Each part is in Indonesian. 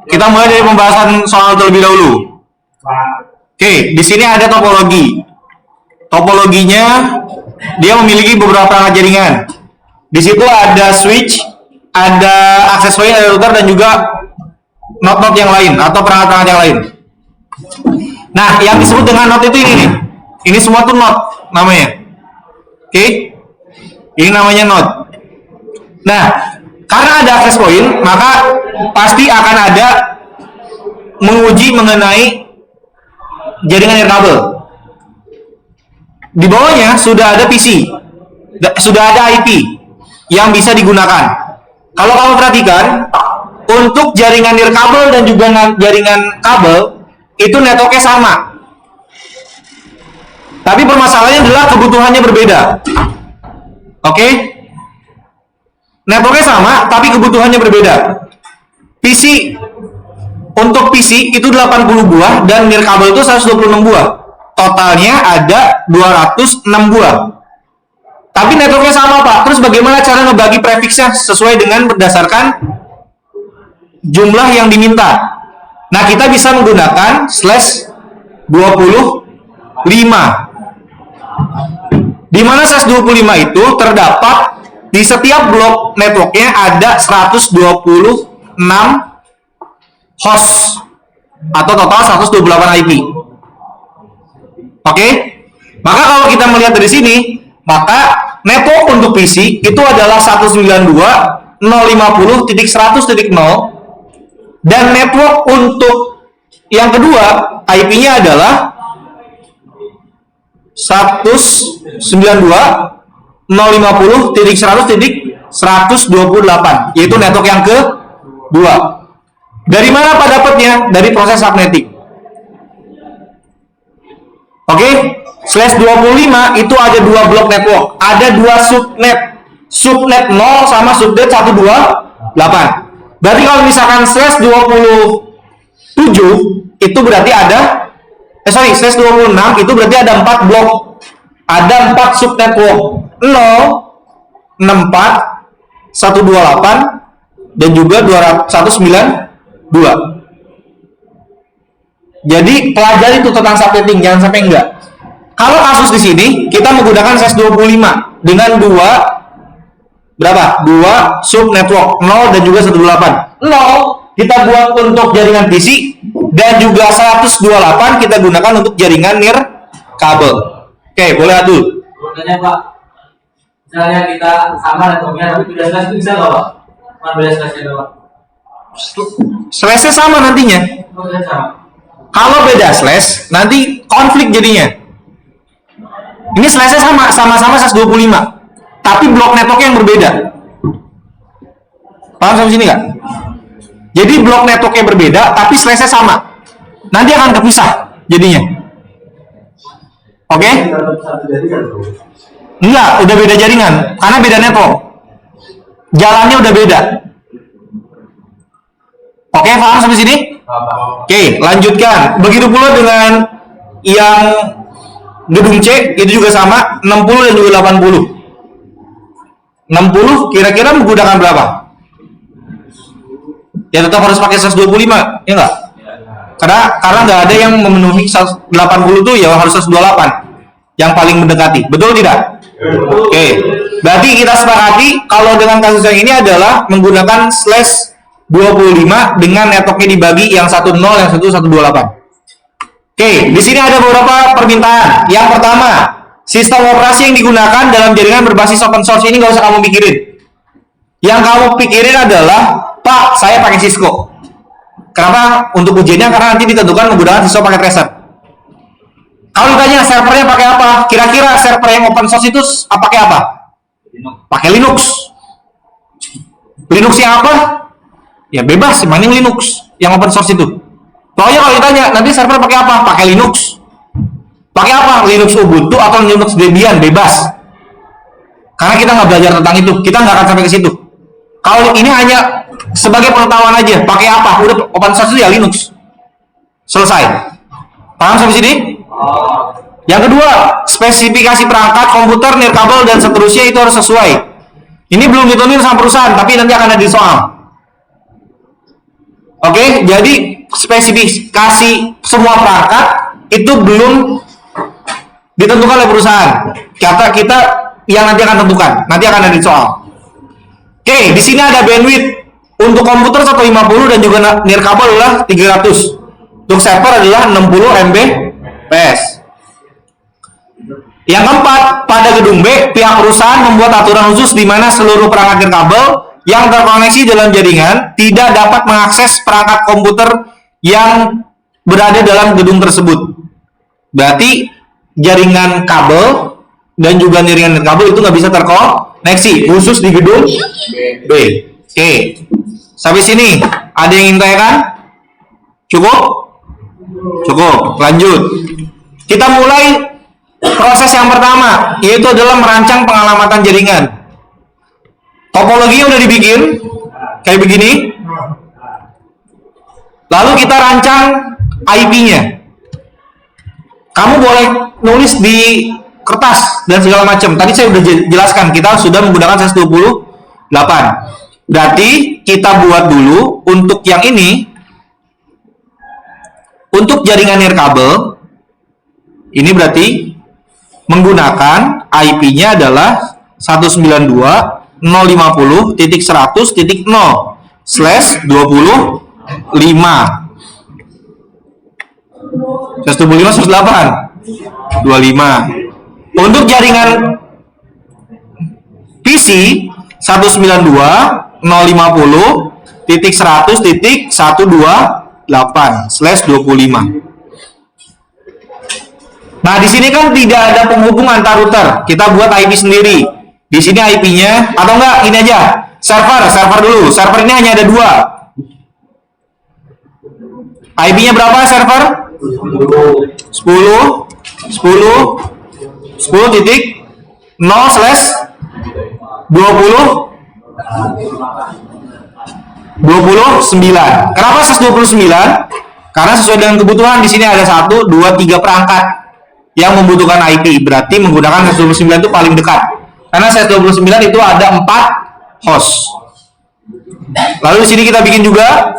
Kita mulai dari pembahasan soal terlebih dahulu. Oke, di sini ada topologi. Topologinya dia memiliki beberapa perangkat jaringan. Di situ ada switch, ada access point, ada router, dan juga node-node yang lain atau perangkat-perangkat yang lain. Nah, yang disebut dengan node itu ini nih. Ini semua tuh node namanya. Oke, ini namanya node. Nah, karena ada access point, maka pasti akan ada menguji mengenai jaringan nirkabel. Di bawahnya sudah ada PC, sudah ada IP yang bisa digunakan. Kalau kamu perhatikan, untuk jaringan nirkabel dan juga jaringan kabel itu networknya sama. Tapi permasalahannya adalah kebutuhannya berbeda. Oke? Networknya sama, tapi kebutuhannya berbeda. PC, untuk PC itu 80 buah dan nirkabel itu 126 buah. Totalnya ada 206 buah. Tapi networknya sama, Pak. Terus bagaimana cara ngebagi prefixnya sesuai dengan berdasarkan jumlah yang diminta? Nah, kita bisa menggunakan /25. Di mana /25 itu terdapat di setiap blok networknya ada 126 host atau total 128 IP. Oke? Maka kalau kita melihat dari sini, maka network untuk PC itu adalah 192.150.100.0 dan network untuk yang kedua IP-nya adalah 192.150.100.128, yaitu network yang kedua. Dari mana Pak dapatnya? Dari proses subnetting. Oke, /25 itu ada dua blok network, ada dua subnet, subnet 0 sama subnet 128. Berarti kalau misalkan /27 itu berarti ada /26 itu berarti ada 4 blok, ada 4 subnetwork 0, 64, 128 dan juga 192. Jadi pelajari itu tentang subnetting, jangan sampai enggak. Kalau kasus di sini kita menggunakan /25 dengan dua sub network 0 dan juga 128. 0 kita buat untuk jaringan PC dan juga 128 kita gunakan untuk jaringan nirkabel. Oke, boleh Atul. Pertanyaannya Pak, misalnya kita sama networknya tapi beda slash itu bisa nggak Pak? Cuma beda slashnya doang. Slashnya sama nantinya. Sama. Kalau beda slash, nanti konflik jadinya. Ini slashnya sama-sama /25, tapi blok network yang berbeda. Paham sampai sini nggak? Jadi blok networknya berbeda, tapi slashnya sama. Nanti akan kepisah jadinya. Oke? Enggak, udah beda jaringan, karena beda network. Jalannya udah beda. Oke, paham sampai sini? Oke, lanjutkan. Begitu pula dengan yang gedung C, itu juga sama, 60 dan juga 80. 60 kira-kira menggunakan berapa? Ya tetap harus pakai /25, ya enggak? Karena nggak ada yang memenuhi 80 tuh ya harus 128 yang paling mendekati. Betul tidak? Oke. Berarti kita sepakati kalau dengan kasus yang ini adalah menggunakan /25 dengan networknya dibagi yang 10 yang 128. Oke, di sini ada beberapa permintaan. Yang pertama, sistem operasi yang digunakan dalam jaringan berbasis open source ini nggak usah kamu pikirin. Yang kamu pikirin adalah, Pak, saya pakai Cisco. Kenapa? Untuk ujiannya karena nanti ditentukan menggunakan Cisco pakai tracer. Kalau ditanya servernya pakai apa? Kira-kira server yang open source itu pakai apa? Pakai Linux. Linuxnya apa? Ya bebas, mainin Linux yang open source itu. Pokoknya kalau ditanya nanti server pakai apa? Pakai Linux. Pakai apa? Linux Ubuntu atau Linux Debian, bebas. Karena kita nggak belajar tentang itu, kita nggak akan sampai ke situ. Kalau ini hanya sebagai pengetahuan aja, pakai apa? Udah open source itu ya Linux. Selesai. Paham sampai sini? Yang kedua, spesifikasi perangkat, komputer, nirkabel dan seterusnya itu harus sesuai. Ini belum ditulis sama perusahaan, tapi nanti akan ada di soal. Oke, jadi spesifikasi semua perangkat itu belum ditentukan oleh perusahaan. Kita yang nanti akan tentukan, nanti akan ada di soal. Oke, di sini ada bandwidth untuk komputer 150 dan juga nirkabel adalah 300. Untuk server adalah 60 Mbps. Yang keempat, pada gedung B, pihak perusahaan membuat aturan khusus di mana seluruh perangkat nirkabel yang terkoneksi dalam jaringan tidak dapat mengakses perangkat komputer yang berada dalam gedung tersebut. Berarti jaringan kabel dan juga jaringan nirkabel itu nggak bisa terkoneksi khusus di gedung B. Oke, sampai sini ada yang ingin tanyakan? Cukup? Cukup. Lanjut. Kita mulai proses yang pertama, yaitu adalah merancang pengalamatan jaringan. Topologinya udah dibikin kayak begini. Lalu kita rancang IP-nya. Kamu boleh nulis di kertas dan segala macam. Tadi saya udah jelaskan, kita sudah menggunakan 128. Berarti kita buat dulu untuk yang ini. Untuk jaringan nirkabel ini berarti menggunakan IP-nya adalah 192.150.100.0/25. 125 Untuk jaringan PC 192.150.100.128/25. Nah, di sini kan tidak ada penghubung antar router. Kita buat IP sendiri. Di sini IP-nya atau enggak ini aja. Server dulu. Server ini hanya ada 2. IP-nya berapa server? 10.0/20.29. Kenapa 129? Karena sesuai dengan kebutuhan. Di sini ada 1, 2, 3 perangkat yang membutuhkan IP. Berarti menggunakan 129 itu paling dekat. Karena 129 itu ada 4 host. Lalu di sini kita bikin juga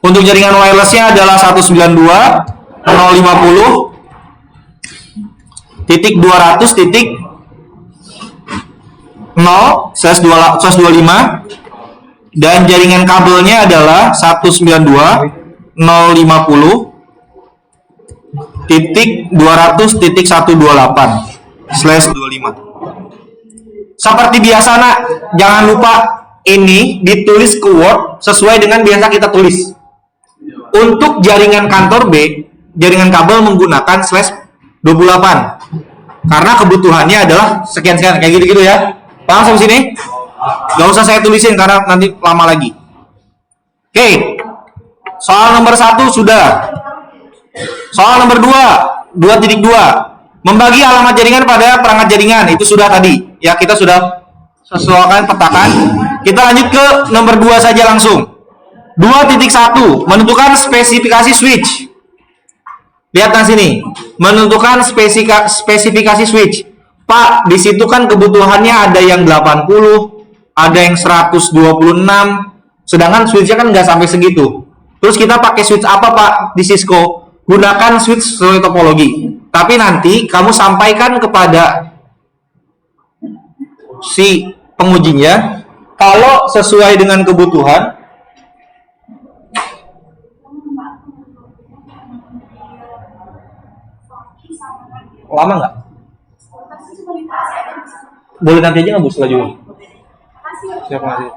untuk jaringan wirelessnya adalah 192.150.0/225 dan jaringan kabelnya adalah 192.050.200.128/25. Seperti biasa nak, jangan lupa ini ditulis ke Word sesuai dengan biasa kita tulis. Untuk jaringan kantor B, jaringan kabel menggunakan /28 karena kebutuhannya adalah sekian-sekian kayak gitu-gitu ya. Paham sampai sini? Gak usah saya tulisin karena nanti lama lagi. Oke, soal nomor 1 sudah. Soal nomor 2, 2.2, membagi alamat jaringan pada perangkat jaringan, itu sudah tadi. Ya, kita sudah sesuaikan petakan. Kita lanjut ke nomor 2 saja langsung. 2.1, menentukan spesifikasi switch. Lihat di sini, menentukan spesifikasi switch. Pak, di situ kan kebutuhannya ada yang 80, ada yang 126, sedangkan switchnya kan nggak sampai segitu. Terus kita pakai switch apa Pak di Cisco? Gunakan switch sesuai topologi. Tapi nanti kamu sampaikan kepada si pengujinya, kalau sesuai dengan kebutuhan, lama nggak? Boleh nanti aja nggak Bu setelah juga? Siap, makasih.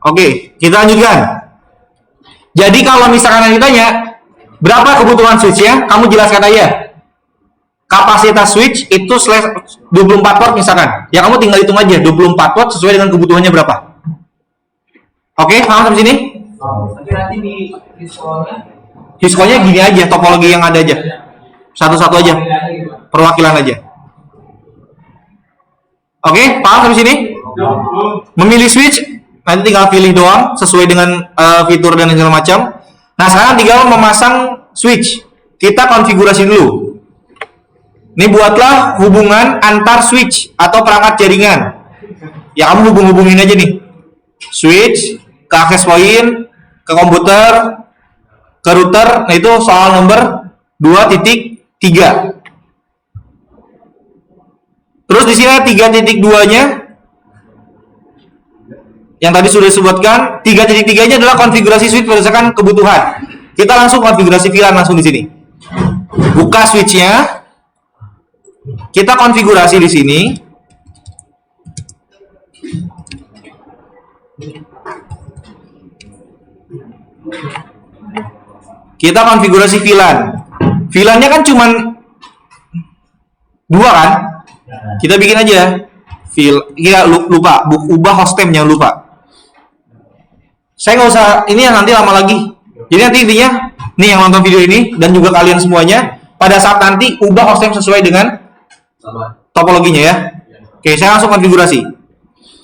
Oke, kita lanjutkan. Jadi kalau misalkan ditanya berapa kebutuhan switchnya, kamu jelaskan aja. Kapasitas switch itu 24 watt misalkan. Ya kamu tinggal hitung aja 24 watt sesuai dengan kebutuhannya berapa. Oke, paham sampai sini? Tapi nanti di Cisco-nya gini aja, topologi yang ada aja. Satu-satu aja. Perwakilan aja. Oke, paham sampai sini? Memilih switch, nanti tinggal pilih doang sesuai dengan fitur dan segala macam. Nah, sekarang tinggal memasang switch. Kita konfigurasi dulu. Ini buatlah hubungan antar switch atau perangkat jaringan. Ya kamu hubungin aja nih. Switch ke access point, ke komputer, ke router. Nah itu soal nomor 2.3. Terus di sini 3.2-nya yang tadi sudah disebutkan. 3.3-nya adalah konfigurasi switch berdasarkan kebutuhan. Kita langsung konfigurasi VLAN langsung di sini. Buka switch-nya. Kita konfigurasi di sini. Kita konfigurasi VLAN. VLAN-nya kan cuman 2 kan? Kita bikin aja. Kita lupa, ubah hostname, jangan lupa. Saya nggak usah, ini yang nanti lama lagi. Jadi nanti intinya, nih yang nonton video ini dan juga kalian semuanya, pada saat nanti ubah hostname sesuai dengan topologinya ya. Oke, saya langsung konfigurasi.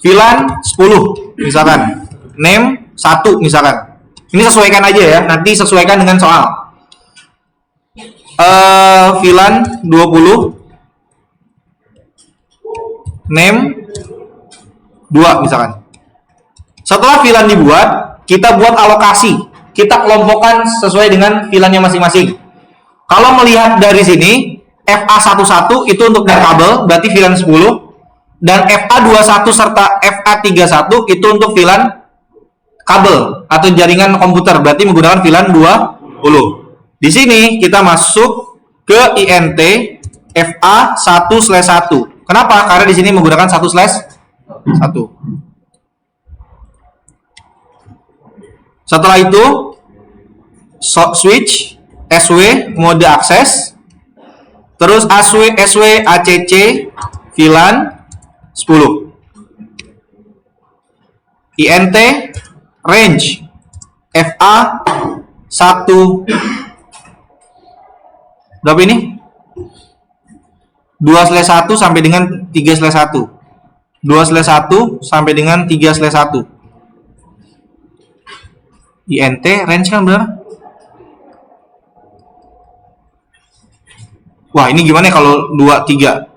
VLAN 10 misalkan, name 1 misalkan. Ini sesuaikan aja ya, nanti sesuaikan dengan soal. VLAN 20, name 2 misalkan. Setelah VLAN dibuat, kita buat alokasi. Kita kelompokkan sesuai dengan VLAN-nya masing-masing. Kalau melihat dari sini, FA11 itu untuk net kabel, berarti VLAN 10. Dan FA21 serta FA31 itu untuk VLAN kabel atau jaringan komputer, berarti menggunakan VLAN 20. Di sini kita masuk ke INT FA1/1. Kenapa? Karena di sini menggunakan 1/1. Setelah itu switch SW mode akses, terus SW ACC VLAN 10. INT range FA1 berapa ini? 2/1 sampai dengan 3/1. 2/1 sampai dengan 3/1. INT range kan berapa? Wah, ini gimana kalau 2, 3?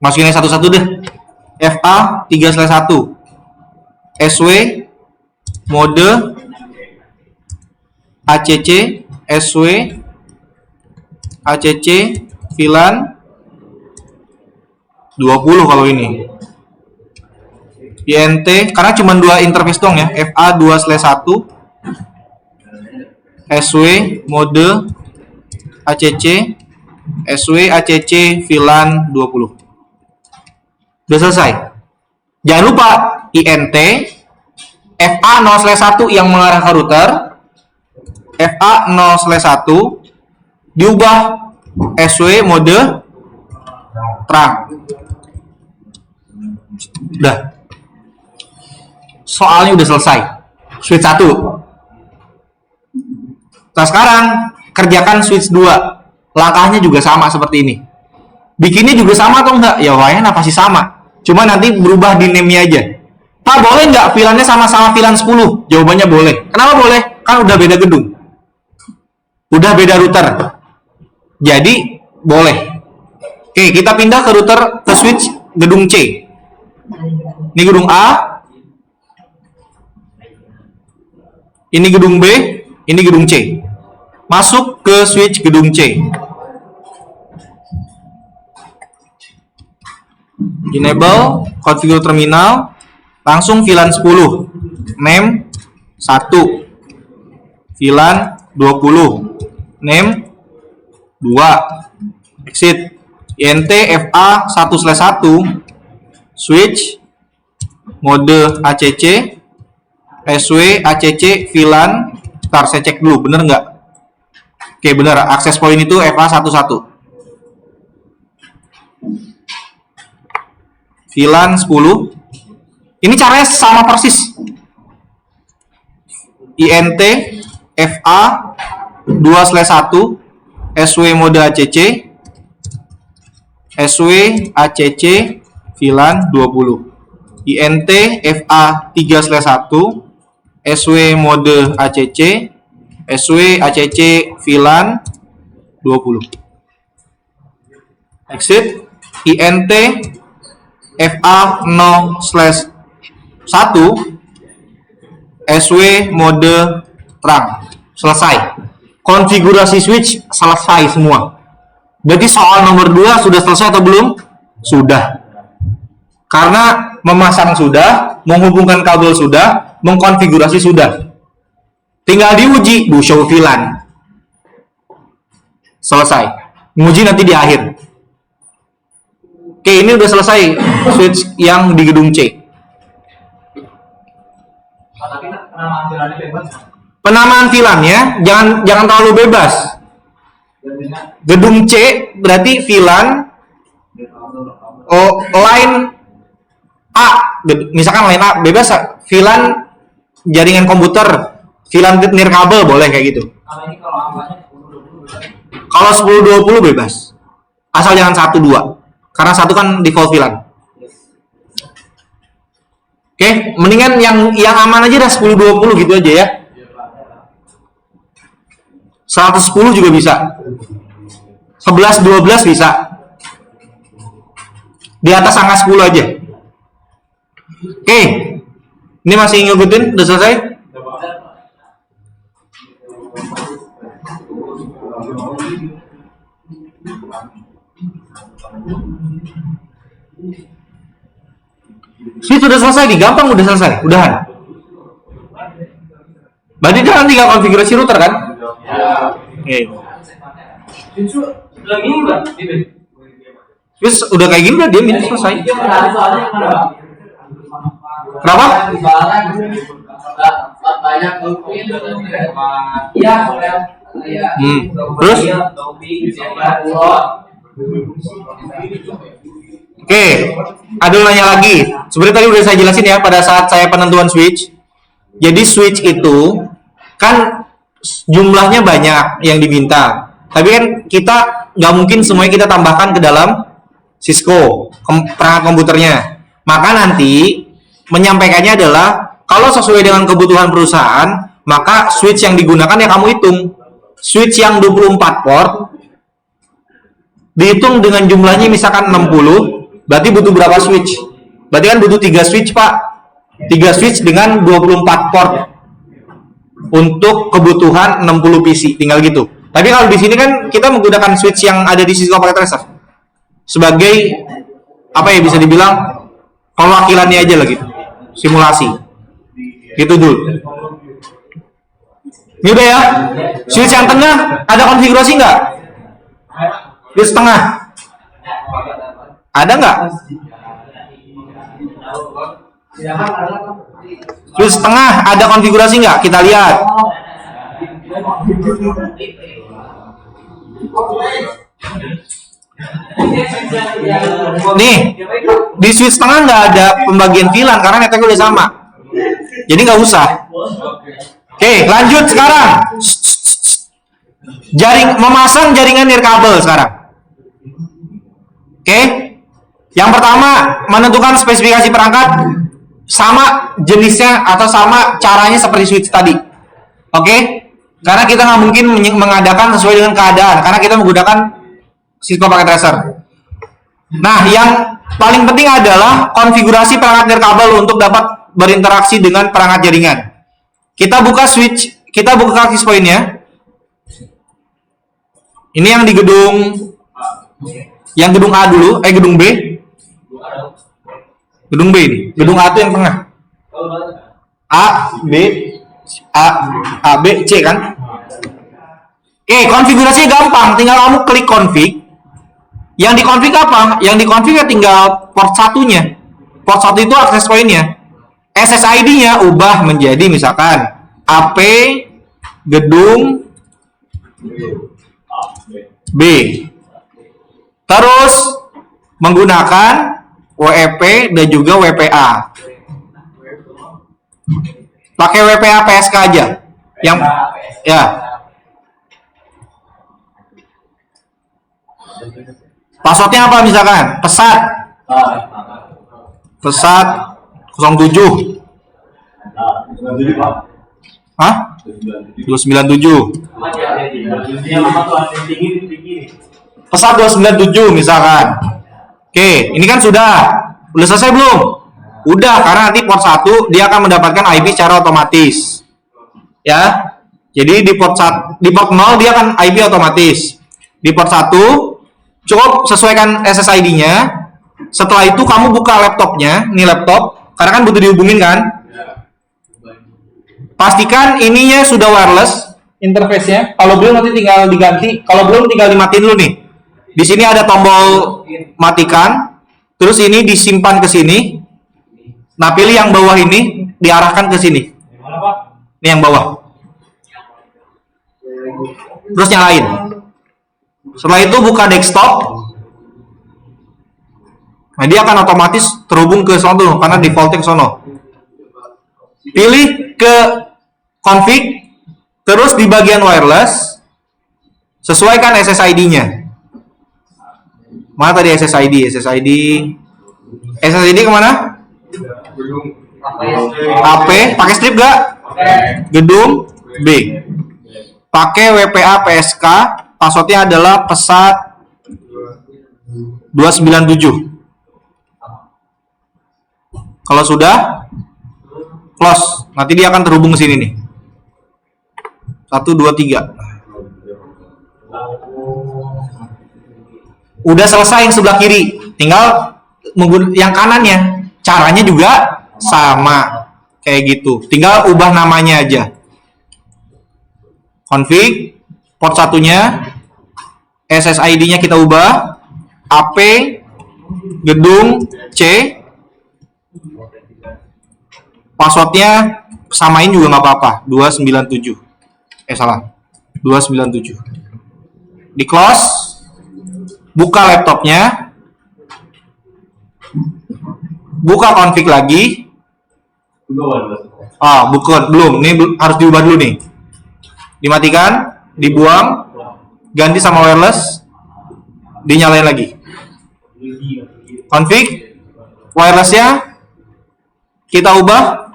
Masukin aja satu-satu deh. FA 3/1. SW mode ACC SW ACC VLAN 20 kalau ini. INT karena cuma 2 interface dong ya. FA 2/1 SW mode ACC SW ACC VLAN 20. Udah selesai. Jangan lupa INT FA 0/1 yang mengarah ke router, FA 0/1 diubah SW mode terang. Udah. Soalnya udah selesai. Switch 1. Nah sekarang kerjakan switch 2. Langkahnya juga sama seperti ini. Bikinnya juga sama atau enggak? Ya wayang pasti sama. Cuma nanti berubah di name-nya aja. Pak, boleh nggak VLAN-nya sama-sama VLAN 10? Jawabannya boleh. Kenapa boleh? Kan udah beda gedung. Udah beda router. Jadi, boleh. Oke, kita pindah ke router, ke switch gedung C. Ini gedung A. Ini gedung B. Ini gedung C. Masuk ke switch gedung C. Enable, configure terminal, langsung VLAN 10, name 1, VLAN 20, name 2, exit, INT FA 1/1, switch, mode ACC, SW ACC VLAN, ntar saya cek dulu, bener nggak? Oke, bener, access point itu FA 11. VLAN 10. Ini caranya sama persis. INT FA 2/1 SW mode ACC SW ACC VLAN 20. INT FA 3/1 SW mode ACC SW ACC VLAN 20. Exit. INT FA 0/1 SW mode terang. Selesai. Konfigurasi switch selesai semua. Berarti soal nomor 2 sudah selesai atau belum? Sudah. Karena memasang sudah, menghubungkan kabel sudah, mengkonfigurasi sudah. Tinggal diuji, show VLAN. Selesai. Menguji nanti di akhir. Oke, ini udah selesai switch yang di gedung C. Tapi penamaan jalannya bebas. Penamaan VLAN-nya jangan terlalu bebas. Gedung C berarti VLAN line A, misalkan line A bebas, VLAN jaringan komputer, VLAN nirkabel boleh kayak gitu. Kalau 10-20 bebas. Asal jangan 1-2. Karena 1 kan default VLAN. Oke, mendingan yang aman aja dah 10-20 gitu aja ya. 110 juga bisa. 11-12 bisa. Di atas angka 10 aja. Oke. Ini masih ngikutin? Udah selesai? Switch sudah selesai nih, gampang udah selesai, udahan. Berarti kan tinggal konfigurasi router kan? Ya. Oke. Itu lagi enggak? Switch udah kayak gini udah dia minta selesai. Kenapa? Banyak iya, Terus? Oke, Adul nanya lagi. Sebenarnya tadi udah saya jelasin ya pada saat saya penentuan switch. Jadi switch itu kan jumlahnya banyak yang diminta. Tapi kan kita nggak mungkin semuanya kita tambahkan ke dalam Cisco perangkat komputernya. Maka nanti menyampaikannya adalah kalau sesuai dengan kebutuhan perusahaan, maka switch yang digunakan ya kamu hitung. Switch yang 24 port dihitung dengan jumlahnya misalkan 60, berarti butuh berapa switch? Berarti kan butuh 3 switch, Pak. 3 switch dengan 24 port untuk kebutuhan 60 PC, tinggal gitu. Tapi kalau di sini kan kita menggunakan switch yang ada di Cisco Packet Tracer sebagai apa ya, bisa dibilang perwakilannya aja lah gitu. Simulasi. Gitu dulu. Ini udah ya. Switch yang tengah ada konfigurasi nggak? Switch tengah ada nggak? Switch tengah ada konfigurasi nggak? Kita lihat. Nih, di switch tengah nggak ada pembagian VLAN karena network udah sama. Jadi nggak usah. Oke, lanjut sekarang. Memasang jaringan nirkabel sekarang. Oke. Yang pertama, menentukan spesifikasi perangkat sama jenisnya atau sama caranya seperti switch tadi. Oke? Karena kita nggak mungkin mengadakan sesuai dengan keadaan karena kita menggunakan Cisco Packet Tracer. Nah, yang paling penting adalah konfigurasi perangkat nirkabel untuk dapat berinteraksi dengan perangkat jaringan. Kita buka switch, kita buka access point-nya. Ini yang di gedung A dulu, gedung B. Gedung B ini, gedung A itu yang tengah. A, B, C kan? Oke, konfigurasinya gampang, tinggal kamu klik config. Yang dikonfig apa? Yang dikonfig ya tinggal port satunya. Port 1 itu access point-nya. SSID-nya ubah menjadi misalkan AP gedung B. Terus menggunakan WEP dan juga WPA. Pakai WPA PSK aja. Yang ya. Passwordnya apa misalkan? Pesat 07. Hah? 297. Pesat 297 misalkan. Oke, ini kan sudah. Udah selesai belum? Udah, karena nanti port 1 dia akan mendapatkan IP secara otomatis. Ya. Jadi di port 0 dia akan IP otomatis. Di port 1 cukup sesuaikan SSID-nya. Setelah itu kamu buka laptopnya, ini laptop, karena kan butuh dihubungin kan? Pastikan ininya sudah wireless interface-nya. Kalau belum nanti tinggal diganti, kalau belum tinggal dimatiin dulu nih. Di sini ada tombol matikan, terus ini disimpan ke sini. Nah, pilih yang bawah ini, diarahkan ke sini. Ini yang bawah. Terus nyalain. Setelah itu buka desktop. Nah, dia akan otomatis terhubung ke sono karena defaultnya ke sono. Pilih ke config, terus di bagian wireless sesuaikan SSID-nya. Mana tadi SSID? SSID kemana? AP, pakai strip gak? Gedung B. Pakai WPA PSK, passwordnya adalah pesat 297. Kalau sudah, close. Nanti dia akan terhubung ke sini nih. 1, 2, 3. Udah selesai yang sebelah kiri. Tinggal yang kanannya. Caranya juga sama. Kayak gitu. Tinggal ubah namanya aja. Config. Port 1-nya. SSID-nya kita ubah. AP. Gedung C. Passwordnya samain juga nggak apa-apa, 297. Salah, 297. Di close, buka laptopnya, buka config lagi. Bukan, belum. Ini harus diubah dulu nih. Dimatikan, dibuang, ganti sama wireless, dinyalain lagi. Config, wirelessnya kita ubah.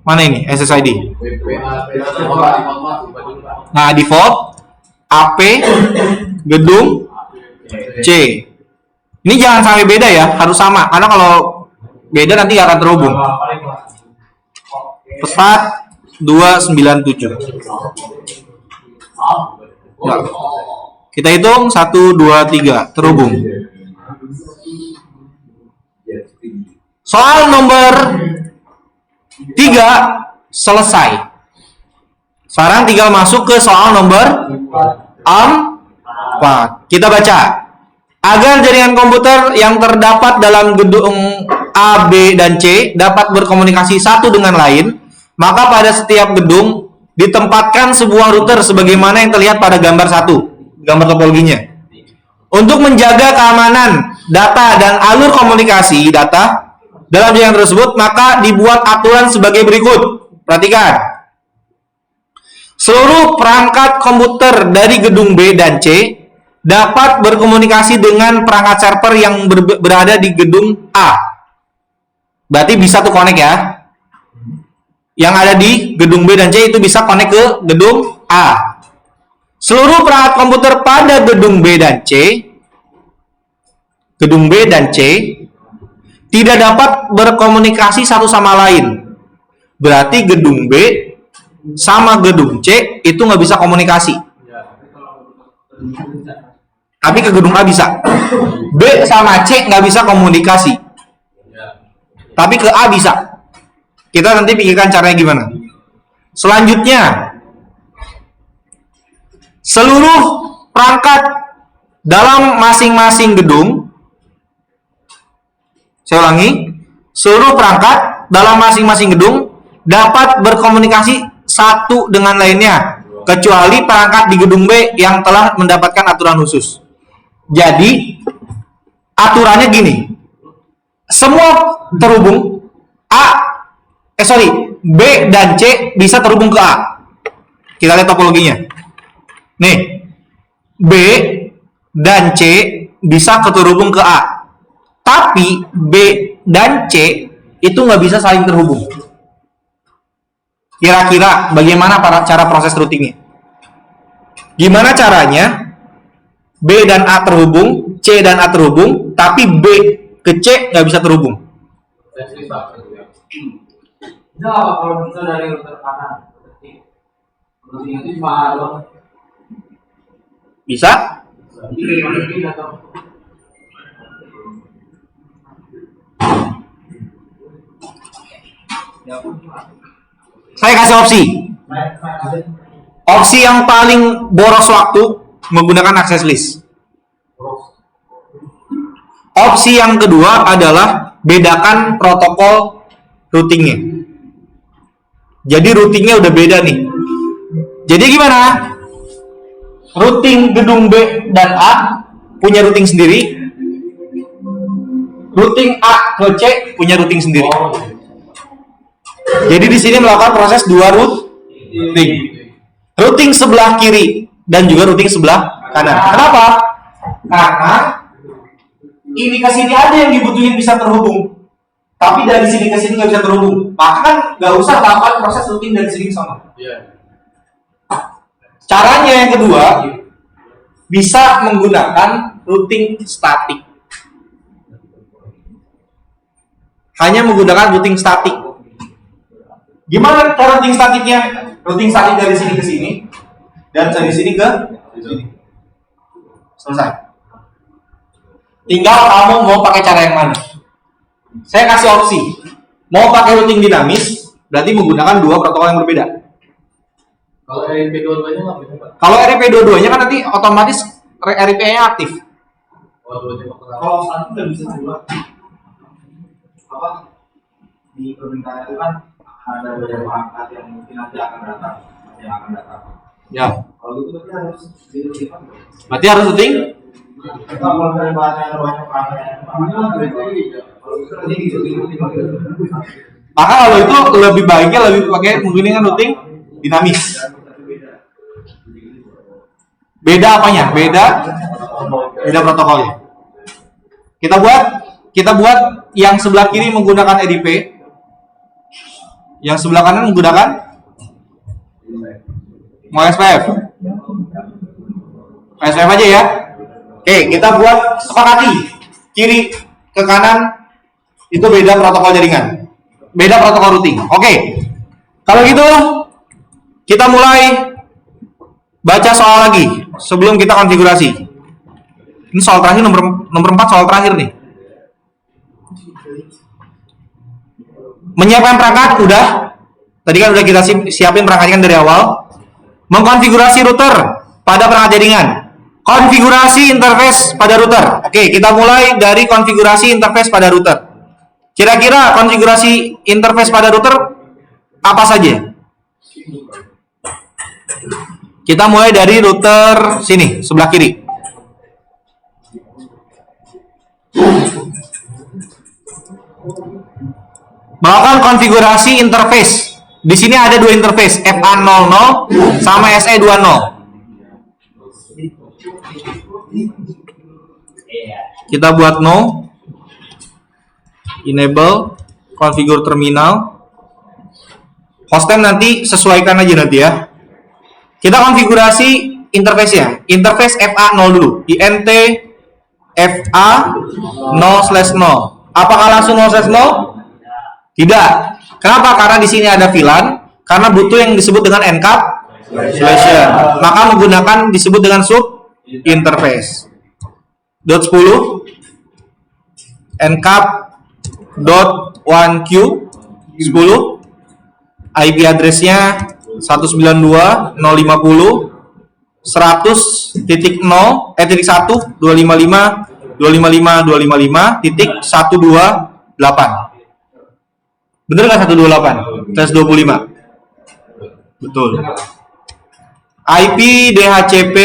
Mana ini SSID? Nah, default AP gedung C. Ini jangan sampai beda ya, harus sama. Karena kalau beda nanti nggak akan terhubung. Pesat 297. Ya. Kita hitung 1, 2, 3 terhubung. Soal nomor 3 selesai. Sekarang tinggal masuk ke soal nomor 4. Kita baca. Agar jaringan komputer yang terdapat dalam gedung A, B, dan C dapat berkomunikasi satu dengan lain, maka pada setiap gedung ditempatkan sebuah router sebagaimana yang terlihat pada gambar 1, gambar topologinya. Untuk menjaga keamanan data dan alur komunikasi data dalam jaringan tersebut, maka dibuat aturan sebagai berikut. Perhatikan. Seluruh perangkat komputer dari gedung B dan C dapat berkomunikasi dengan perangkat server yang berada di gedung A. Berarti bisa tuh connect ya. Yang ada di gedung B dan C itu bisa connect ke gedung A. Seluruh perangkat komputer pada gedung B dan C tidak dapat berkomunikasi satu sama lain. Berarti gedung B sama gedung C itu nggak bisa komunikasi. Tapi ke gedung A bisa. B sama C nggak bisa komunikasi. Tapi ke A bisa. Kita nanti pikirkan caranya gimana. Selanjutnya, seluruh perangkat dalam masing-masing gedung, saya ulangi, seluruh perangkat dalam masing-masing gedung dapat berkomunikasi satu dengan lainnya, kecuali perangkat di gedung B yang telah mendapatkan aturan khusus. Jadi, aturannya gini, semua terhubung, B dan C bisa terhubung ke A. Kita lihat topologinya. Nih, B dan C bisa terhubung ke A. Tapi B dan C itu nggak bisa saling terhubung. Kira-kira bagaimana cara proses routingnya? Gimana caranya B dan A terhubung, C dan A terhubung, tapi B ke C nggak bisa terhubung. Bisa apa kalau bisa dari router kanan? Routing itu cuma ada Bisa? Saya kasih opsi. Opsi yang paling boros waktu menggunakan access list. Opsi yang kedua adalah bedakan protokol routingnya. Jadi routingnya udah beda nih. Jadi gimana? Routing gedung B dan A punya routing sendiri. Routing A ke C punya routing sendiri. Jadi di sini melakukan proses dua routing. Routing sebelah kiri dan juga routing sebelah kanan. Kenapa? Karena ini ke sini aja yang dibutuhin bisa terhubung. Tapi dari sini ke sini nggak bisa terhubung. Maka kan nggak usah lakukan proses routing dari sini ke sana. Caranya yang kedua, bisa menggunakan routing statik. Hanya menggunakan routing statik. Gimana cara routing statiknya? Routing statik dari sini ke sini dan dari sini ke sini. Selesai. Tinggal kamu mau pakai cara yang mana. Saya kasih opsi. Mau pakai routing dinamis, berarti menggunakan dua protokol yang berbeda. Kalau RIP dua-duanya nggak bisa, Pak? Kalau RIP dua-duanya kan nanti otomatis RIP-nya aktif. Kalau satu nggak bisa juga. Apa? Di permintaan itu kan ada beberapa angkat yang mungkin nanti akan datang, Ya. Kalau itu berarti harus dirutinkan. Berarti harus routing. Kalau dari banyak angkat, Maka kalau itu lebih baiknya lebih pakai menggunakan routing dinamis. Beda apanya? Beda protokolnya. Kita buat yang sebelah kiri menggunakan EDP, yang sebelah kanan menggunakan mau SPF. SPF aja ya. Oke, kita buat sepakati kiri ke kanan itu beda protokol jaringan, beda protokol routing. Oke, kalau gitu kita mulai baca soal lagi sebelum kita konfigurasi. Ini soal terakhir nomor 4 soal terakhir nih. Menyiapkan perangkat udah. Tadi kan udah kita siapin perangkatnya kan dari awal. Mengkonfigurasi router pada perangkat jaringan. Konfigurasi interface pada router. Oke, kita mulai dari konfigurasi interface pada router. Kira-kira konfigurasi interface pada router apa saja? Kita mulai dari router sini, sebelah kiri. Melakukan konfigurasi interface. Di sini ada dua interface, FA00 sama SE20. Kita buat no, enable, configure terminal. Hostname nanti sesuaikan aja nanti ya. Kita konfigurasi interface-nya. Interface FA0 dulu. INT FA0/0. Apakah langsung 0/0? Tidak. Kenapa? Karena di sini ada VLAN. Karena butuh yang disebut dengan encapsulation. Maka menggunakan disebut dengan sub interface. .10 encap.1q 10 IP address-nya 192.050 100.0 1 255.255.128. Bener nggak 128? 125. Betul. IP DHCP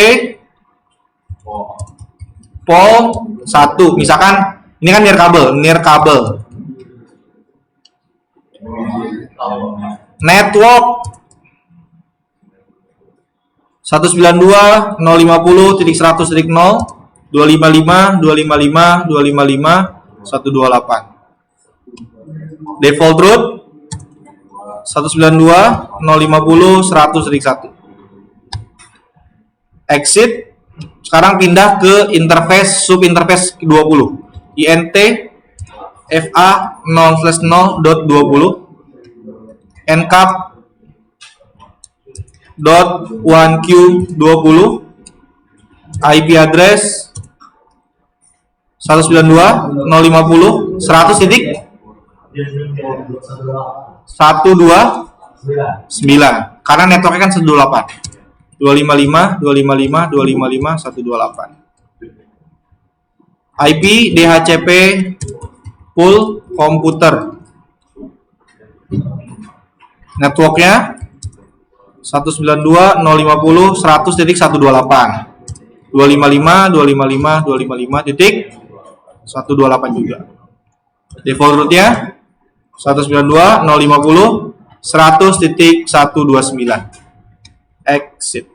POL 1. Misalkan ini kan near kabel. Network 192.050.100.0 255.255.255.128. Default root 192.050.100.1. Exit. Sekarang pindah ke interface sub interface 20. INT FA 0/0.20 encap .1Q20 IP address 192.050 100.129 karena networknya kan 128 255 255 255 128 IP DHCP full komputer networknya 192.050 100.128 255 255 255.128 juga. Default rootnya 192.050 100.129. Exit.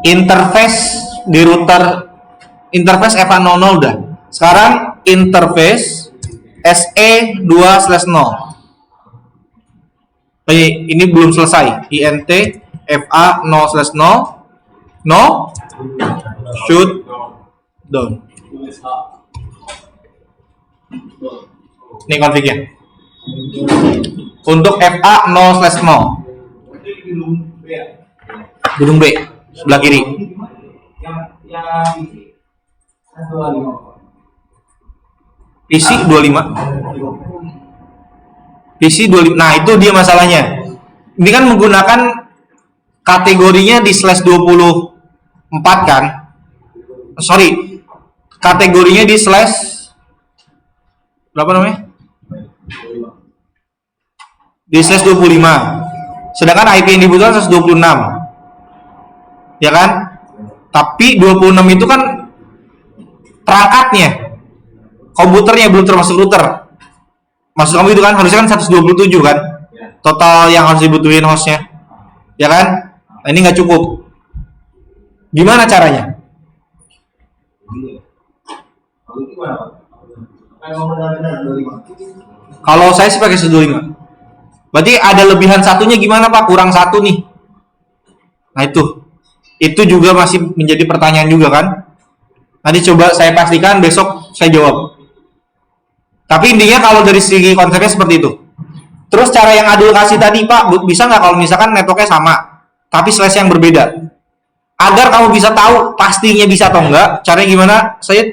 Interface di router interface FA00 udah. Sekarang interface SE2/0. Ini belum selesai. INT FA 0/0 no shoot down. Ini config-nya. Untuk FA 0/0 gedung B sebelah kiri. PC 25. PC 25. Nah, itu dia masalahnya. Ini kan menggunakan kategorinya di /24 kan? Sorry. Kategorinya di berapa namanya? Di /25. Sedangkan IP yang dibutuhkan 126. Ya kan? Tapi 26 itu kan perangkatnya. Komputernya belum termasuk router. Maksud kamu itu kan harusnya kan 127 kan total yang harus dibutuhin hostnya, ya kan? Nah, ini nggak cukup. Gimana caranya? Kalau saya sih pakai 125. Berarti ada lebihan satunya gimana Pak? Kurang satu nih. Nah itu juga masih menjadi pertanyaan juga kan? Nanti coba saya pastikan, besok saya jawab. Tapi intinya kalau dari segi konsepnya seperti itu. Terus cara yang Adul kasih tadi Pak, bisa nggak kalau misalkan networknya sama, tapi slash yang berbeda? Agar kamu bisa tahu pastinya bisa atau enggak, caranya gimana? Saya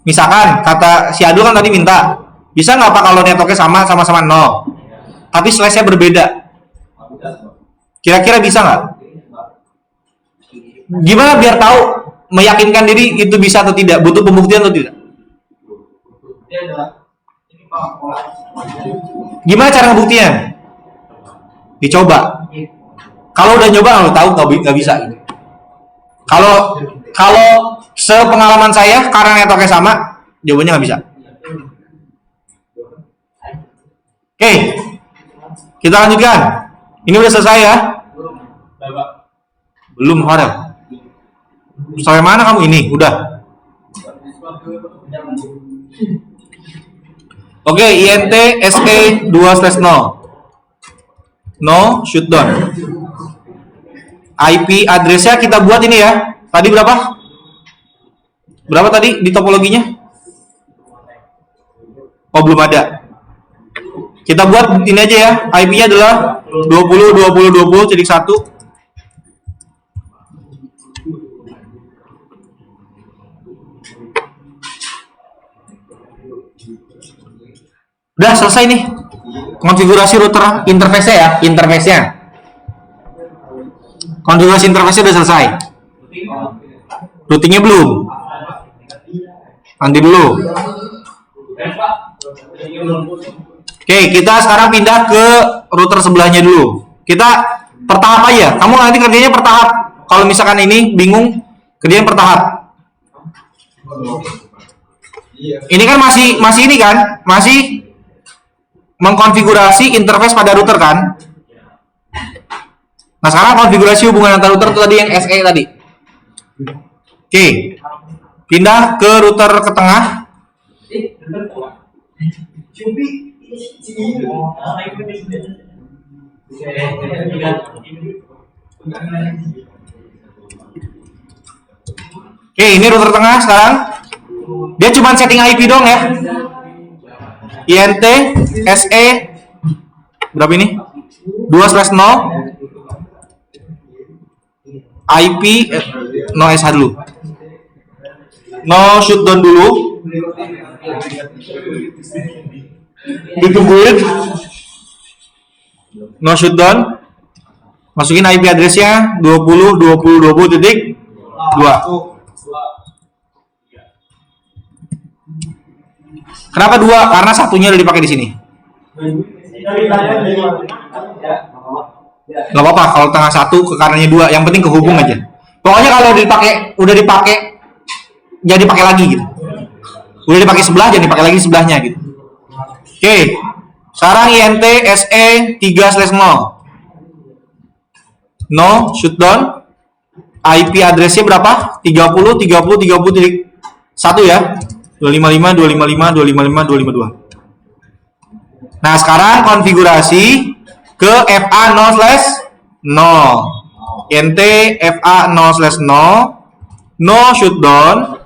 misalkan kata si Adul kan tadi minta, bisa nggak Pak kalau networknya sama-sama 0, tapi slash-nya berbeda? Kira-kira bisa nggak? Gimana biar tahu? Meyakinkan diri itu bisa atau tidak, butuh pembuktian atau tidak? Gimana cara ngebuktinya? Dicoba. Kalau udah nyoba lo tahu nggak bisa. Kalau sepengalaman saya karena networknya sama, jawabannya nggak bisa. Oke, kita lanjutkan. Ini udah selesai ya? Belum Farel. Sampai mana kamu ini? Udah. Oke, INT SE 2/0. No shutdown. IP address-nya kita buat ini ya. Tadi berapa? Berapa tadi di topologinya? Oh, belum ada. Kita buat ini aja ya. IP-nya adalah 20.20.20.1. Udah selesai nih konfigurasi router interface-nya ya, konfigurasi interface-nya udah selesai. Routingnya belum, nanti dulu. Oke, kita sekarang pindah ke router sebelahnya dulu. Kita pertahap aja, kamu nanti kerjanya pertahap. Kalau misalkan ini bingung, kerjanya pertahap. Ini kan masih ini kan, masih mengkonfigurasi interface pada router kan. Nah, sekarang konfigurasi hubungan antar router itu tadi yang SE tadi. Oke, pindah ke router ke tengah. Oke, ini router tengah sekarang. Dia cuma setting IP dong ya. INT SE berapa ini? 2/0 IP no SH dulu. No shutdown dulu. Ditungguin. No shutdown. Masukin IP address-nya 20.20.20.2. Kenapa 2? Karena satunya udah dipakai di sini. Gak apa-apa kalau tengah 1 ke kanannya 2, yang penting kehubung aja. Pokoknya kalau udah dipakai jangan dipakai lagi gitu. Udah dipakai sebelah jangan dipakai lagi sebelahnya gitu. Oke. Sekarang INT SE 3/0. No shutdown. IP address-nya berapa? 30.30.30.1 ya. 255.255.255.252. Nah, sekarang konfigurasi ke FA 0/0. INT FA 0/0. No shutdown.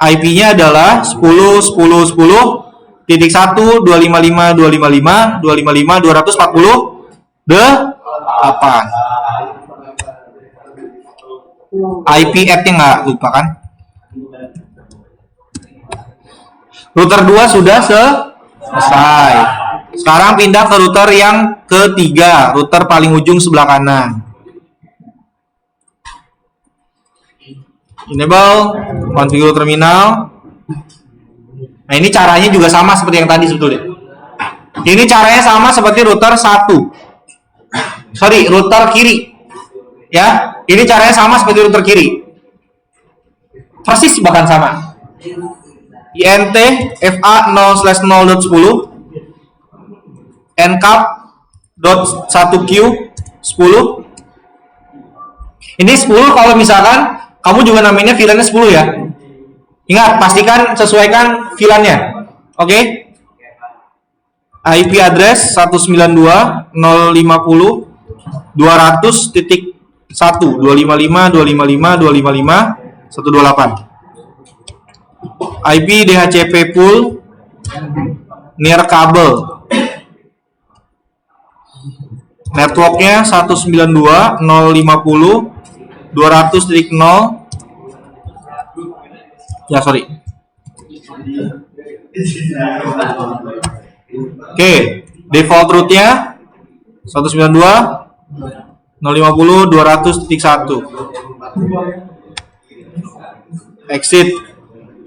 IP-nya adalah 10.10.10.125.255.255.240.8. IP add-nya nggak lupa kan? Router 2 sudah selesai. Sekarang pindah ke router yang ketiga, router paling ujung sebelah kanan. Enable configure terminal. Nah, ini caranya juga sama seperti yang tadi sebetulnya. Ini caranya sama seperti router 1. Sorry, router kiri. Ya, ini caranya sama seperti router kiri. Persis bahkan sama. INT FA 0/0.10 encap.1q 10. Ini 10 kalau misalkan kamu juga namanya VLAN-nya 10 ya. Ingat, pastikan sesuaikan VLAN-nya. Oke? IP address 192.050.200.1 255.255.255.128. IP DHCP pool near kabel. Networknya 192.050.200.0. Ya, sorry. Oke, default route-nya 192.050.200.1. Exit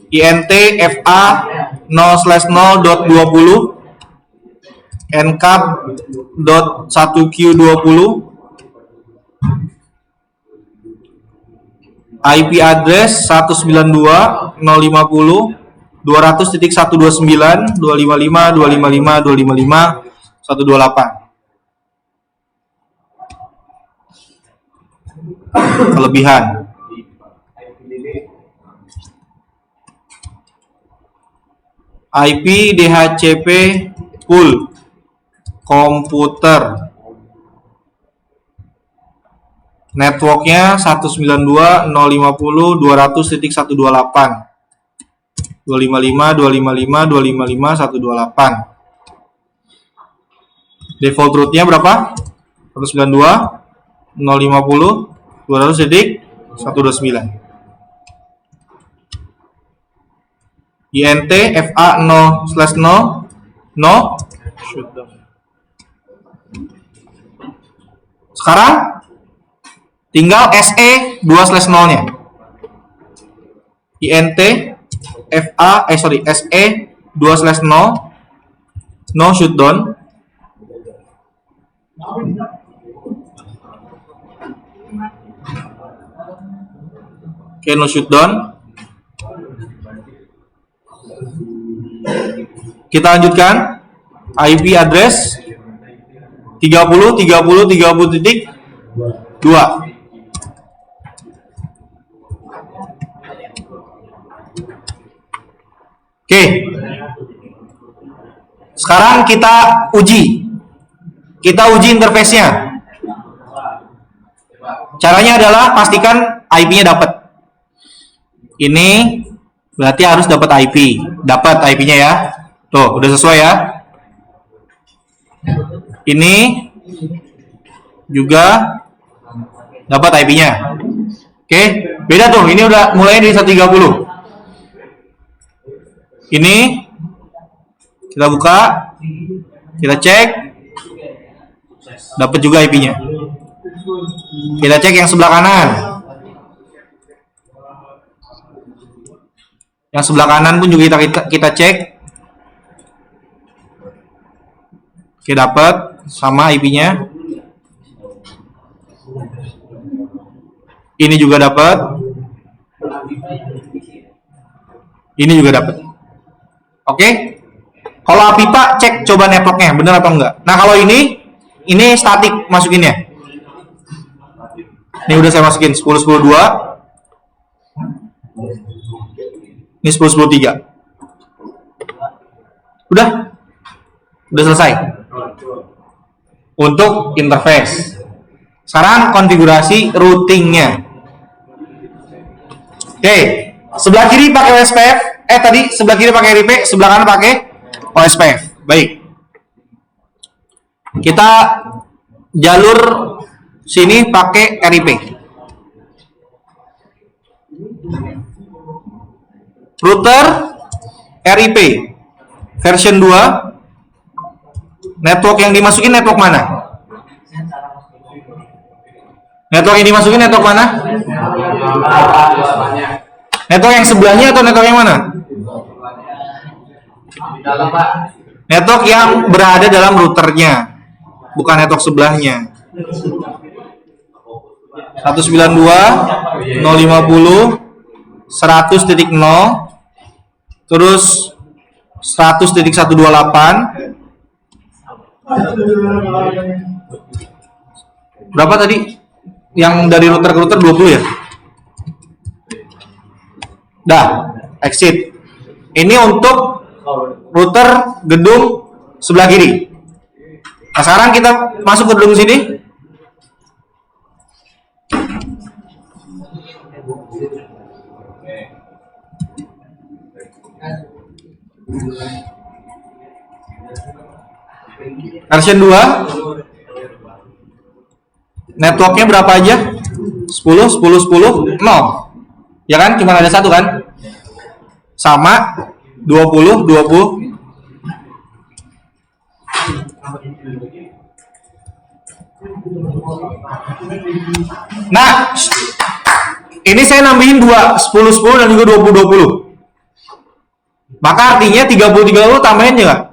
INT FA 0/0.20 encap.1q20. IP address 192.050.200.129.255.255.255.128. Kelebihan. IP DHCP pool komputer. Networknya 192.050.200.128 255.255.255.128. Default route-nya berapa? 192.050.200.129. INT FA 0/0 no shutdown. Sekarang tinggal SE 2/0-nya. INT FA SE 2/0 no shutdown. Oke, no shutdown. Kita lanjutkan. IP address 30.30.30.2. Oke. Sekarang kita uji. Kita uji interface-nya. Caranya adalah pastikan IP-nya dapat. Ini berarti harus dapat IP. Dapat IP-nya ya. Tuh, udah sesuai ya. Ini juga dapat IP-nya. Oke, beda tuh. Ini udah mulai dari 130. Ini kita buka, kita cek, dapat juga IP-nya. Kita cek yang sebelah kanan. Yang sebelah kanan pun juga kita cek. Oke, dapat sama IP-nya. Ini juga dapat. Ini juga dapat. Oke. Kalau Apipa cek coba networknya benar atau enggak. Nah, kalau ini statik masukinnya. Ini udah saya masukin 10.10.2. Ini 10.10.3. Udah selesai. Untuk interface. Sekarang konfigurasi routingnya. Oke, sebelah kiri pakai OSPF. Tadi sebelah kiri pakai RIP, sebelah kanan pakai OSPF. Baik. Kita jalur sini pakai RIP. Router RIP version 2. Network yang dimasukin network mana? Network yang dimasukin network mana? Network yang sebelahnya atau network yang mana? Network yang berada dalam routernya, bukan network sebelahnya. 192.050 100.0 terus 100.128. Berapa tadi? Yang dari router ke router 20 ya? Dah, exit. Ini untuk router gedung sebelah kiri. Nah, sekarang kita masuk ke gedung sini. Version 2. Networknya berapa aja? 10, 10, 10, 0. Ya kan? Cuma ada satu kan? Sama 20, 20. Nah, ini saya nambahin 2, 10, 10 dan juga 20, 20. Maka artinya 30, 30 tambahin juga.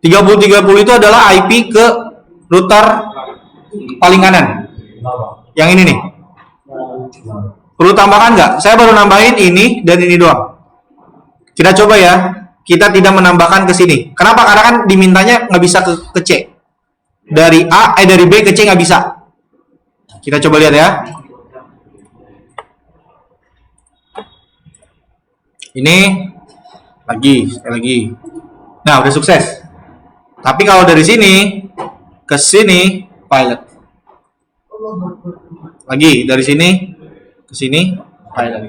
30, 30 itu adalah IP ke router paling kanan. Yang ini nih. Perlu tambahkan nggak? Saya baru nambahin ini dan ini doang. Kita coba ya. Kita tidak menambahkan ke sini. Kenapa? Karena kan dimintanya nggak bisa ke C. Dari dari B ke C nggak bisa. Kita coba lihat ya. Ini sekali lagi. Nah, udah sukses. Tapi kalau dari sini ke sini pilot. Lagi dari sini ke sini pilot.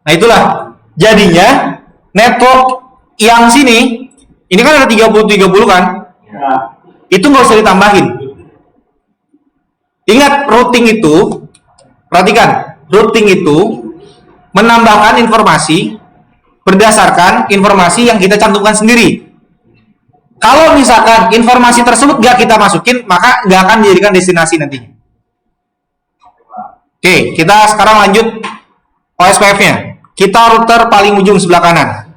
Nah, itulah jadinya network yang sini ini kan ada 30 kan? Ya. Itu nggak usah ditambahin. Ingat, routing itu, perhatikan, routing itu menambahkan informasi berdasarkan informasi yang kita cantumkan sendiri. Kalau misalkan informasi tersebut nggak kita masukin, maka nggak akan dijadikan destinasi nantinya. Oke, kita sekarang lanjut OSPF-nya. Kita router paling ujung sebelah kanan.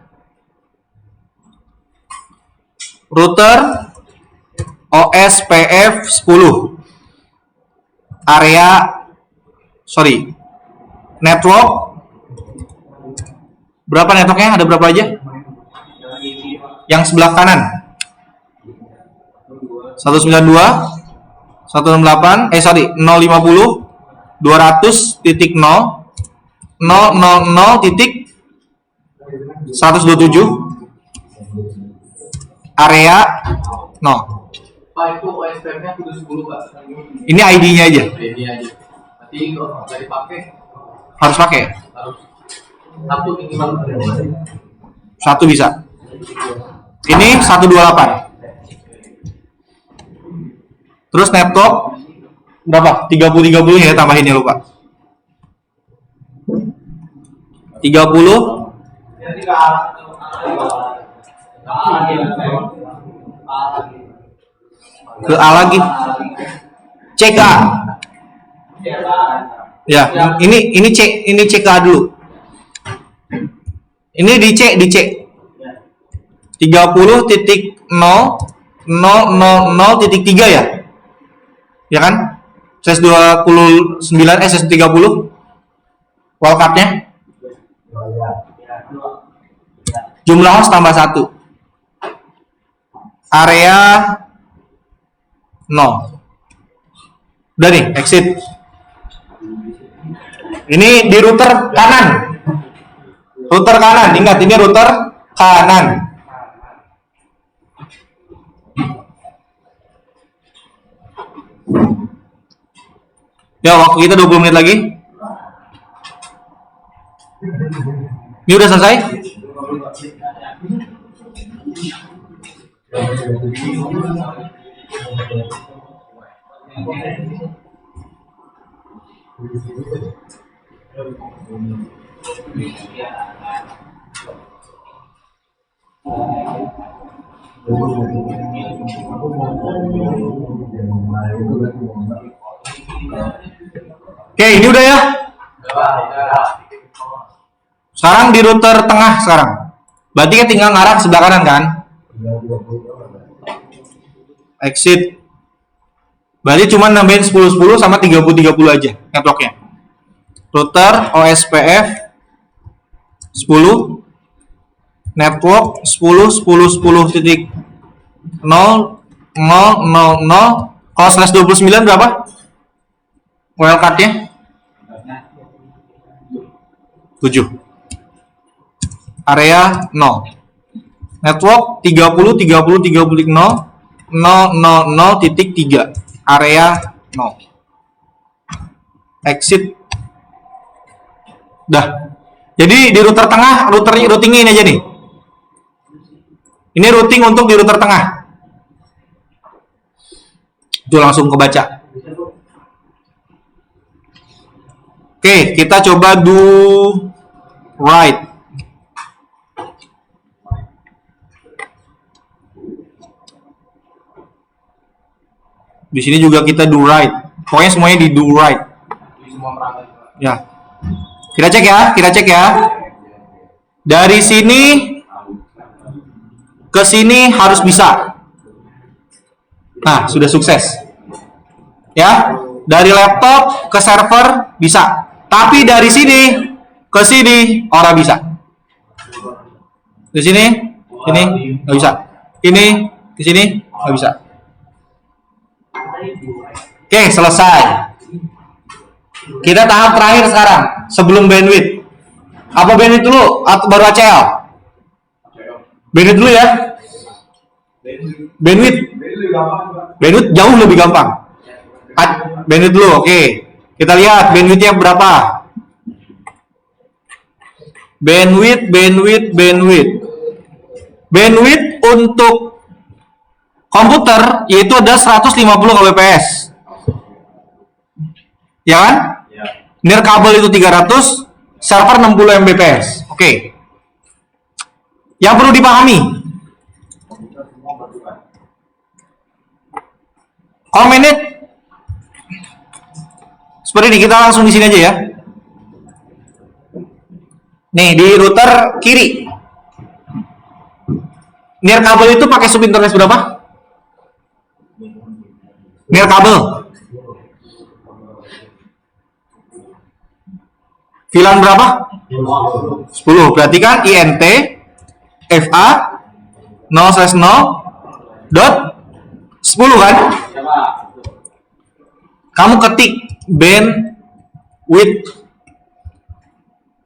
Router OSPF 10. Network. Berapa networknya? Ada berapa aja? Yang sebelah kanan. 192, 168, 050, 200.0, 000.127, area 0. Pak, itu OSPF-nya kudu 10, Pak. Ini ID-nya aja. ID aja. Nanti kalau nggak dipakai, Harus pakai. Satu minimal. Satu bisa. Ini 128. Terus network berapa? 30 ya, tambahinnya lupa. 30 ke A lagi. CK. Ya, ini CK dulu. Ini di C 30.000.3 ya? Ya kan? Ses 29 ses 30 wildcard-nya. Jumlah host tambah 1. Area 0. Udah nih, exit. Ini di router kanan. Router kanan, ingat ini router kanan. Ya, waktu kita 20 menit lagi. Ini udah selesai? Oke, ini udah ya. Sekarang di router tengah sekarang. Berarti kan tinggal ngarah sebelah kanan kan? Exit. Berarti cuma nambahin 10-10 sama 30-30 aja networknya. Router OSPF 10, network 10.10.10.0.000. Kalau slash 29 berapa? Wildcard-nya 7. Area 0. Network 30.30.30.0.0.0.3. Area 0. Exit. Dah. Jadi di router tengah, routingnya ini aja nih. Ini routing untuk di router tengah. Itu langsung kebaca. Oke, kita coba do right. Di sini juga kita do right. Pokoknya semuanya di do right. Ya. Kita cek ya. Dari sini ke sini harus bisa. Nah, sudah sukses. Ya. Dari laptop ke server bisa. Tapi dari sini ke sini orang bisa. Di sini nggak bisa. Ini di sini nggak bisa. Oke, selesai. Kita tahap terakhir sekarang sebelum bandwidth. Apa bandwidth dulu atau baru ACL? Bandwidth dulu ya. Bandwidth jauh lebih gampang. Bandwidth dulu, oke. Kita lihat bandwidthnya berapa. Bandwidth untuk komputer yaitu ada 150 kbps. Ya kan? Nirkabel itu 300, server 60 mbps. Oke. Yang perlu dipahami. Comment seperti ini, kita langsung di sini aja ya. Nih, di router kiri. Nirkabel itu pakai sub internet berapa? Nirkabel. VLAN berapa? 10. Berarti kan INT FA 0/0.10 kan? Kamu ketik bandwidth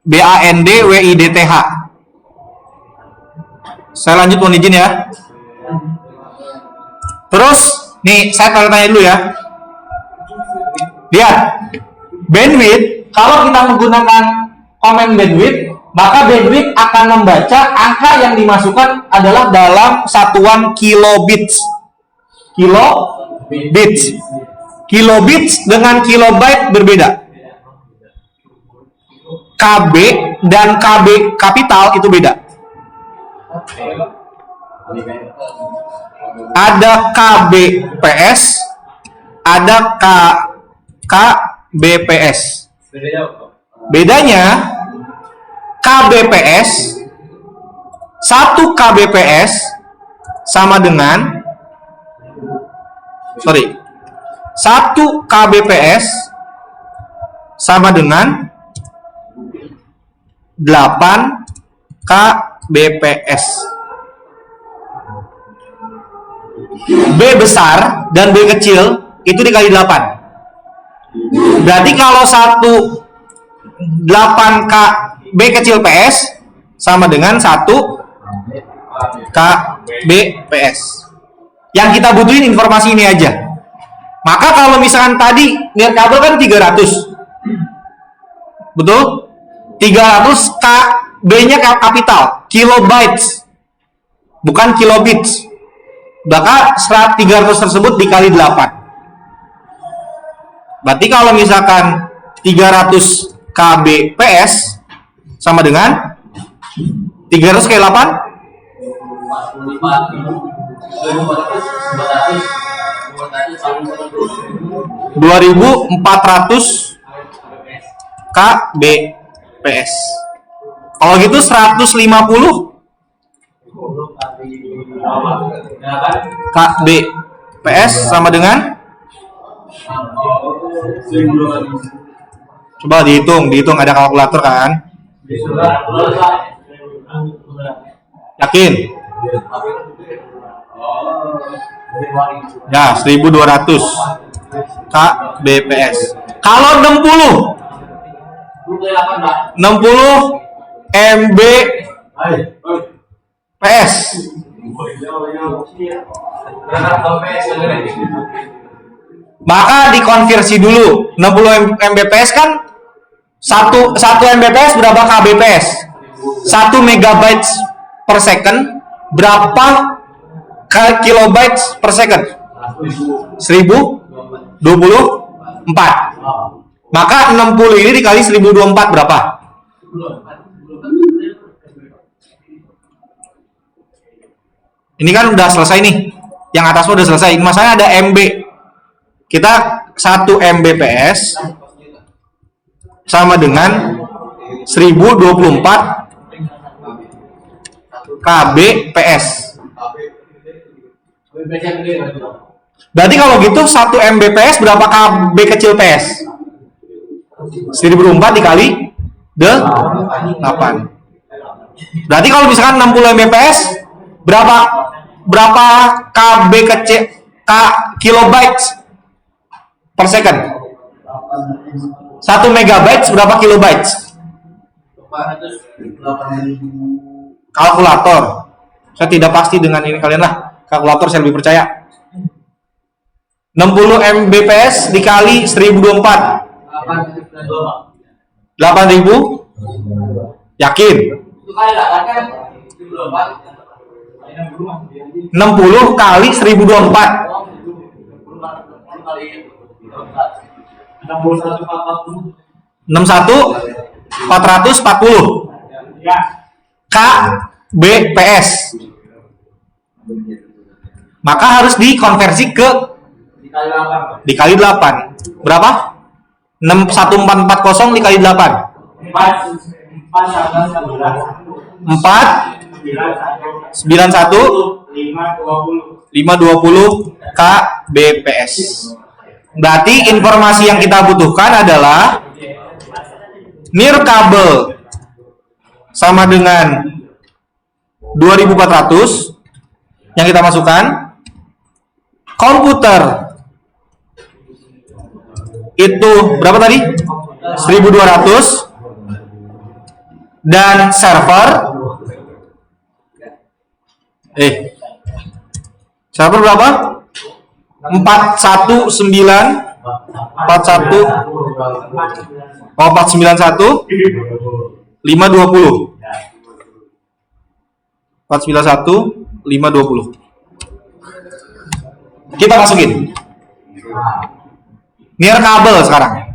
BANDWIDTH. Saya lanjut, mohon izin ya. Terus nih saya tanya dulu ya. Lihat, bandwidth kalau kita menggunakan komen bandwidth, maka bandwidth akan membaca angka yang dimasukkan adalah dalam satuan kilobits. Kilobits dengan kilobyte berbeda. KB dan KB kapital itu beda. Ada KBPS, ada KBPS. Bedanya KBPS, 1 KBPS sama dengan 1 KBPS sama dengan 8 KBPS. B besar dan B kecil itu dikali 8. Berarti kalau 8 KB kecil PS sama dengan 1 KBPS. Yang kita butuhin informasi ini aja. Maka kalau misalkan tadi nirkabel kan 300. Betul? 300 KB-nya kapital, kilobytes. Bukan kilobits. Maka 300 tersebut dikali 8. Berarti kalau misalkan 300 KBPS sama dengan 300 kali 8 2400 KBPS. Kalau gitu 150 KBPS sama dengan, coba dihitung ada kalkulator kan? Yakin? Ya, 1200 KBPS. Kalau 60 MBPS. Maka dikonversi dulu. 60 MBPS kan 1 MBPS berapa KBPS? 1 megabytes per second berapa kilobytes per second? 1024. Maka 60 ini dikali 1024 berapa? Ini kan udah selesai nih. Yang atas udah selesai. Masalahnya ada MB. Kita 1 MBPS sama dengan 1024 KBPS. Berarti kalau gitu 1 MBPS berapa KB kecil PS? 1024 dikali 8. Berarti kalau misalkan 60 MBPS berapa KB kecil kilobytes per second? 1 megabytes berapa kilobytes? Kalkulator. Saya tidak pasti dengan ini, kalian lah. Kalkulator saya lebih percaya. 60 MBPS dikali 1024. 8000? Yakin? 60 kali 1024. 61440 KBPS. Maka harus dikonversi ke dikali 8. Berapa? 1440 dikali 8. 520 KBPS. Berarti informasi yang kita butuhkan adalah nirkabel sama dengan 2400 yang kita masukkan, komputer itu berapa tadi? 1200, dan server server berapa? 419 Oh, 491 520. 491 520. Kita masukin. Near kabel sekarang.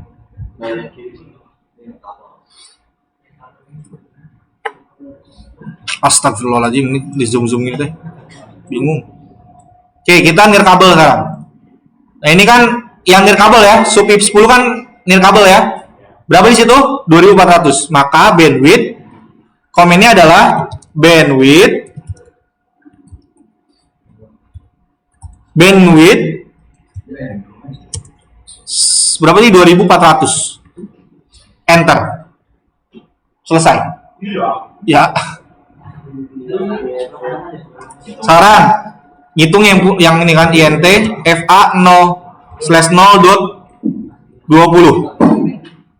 Astagfirullahaladzim, ini di zoom ini teh bingung. Oke, kita near kabel sekarang. Nah ini kan yang near kabel ya, subip 10 kan near kabel ya. Berapa di situ? 2400. Maka bandwidth komennya adalah bandwidth berapa nih? 2400. Enter. Selesai. Ya. Sekarang ngitung yang ini kan INT FA 0/0.20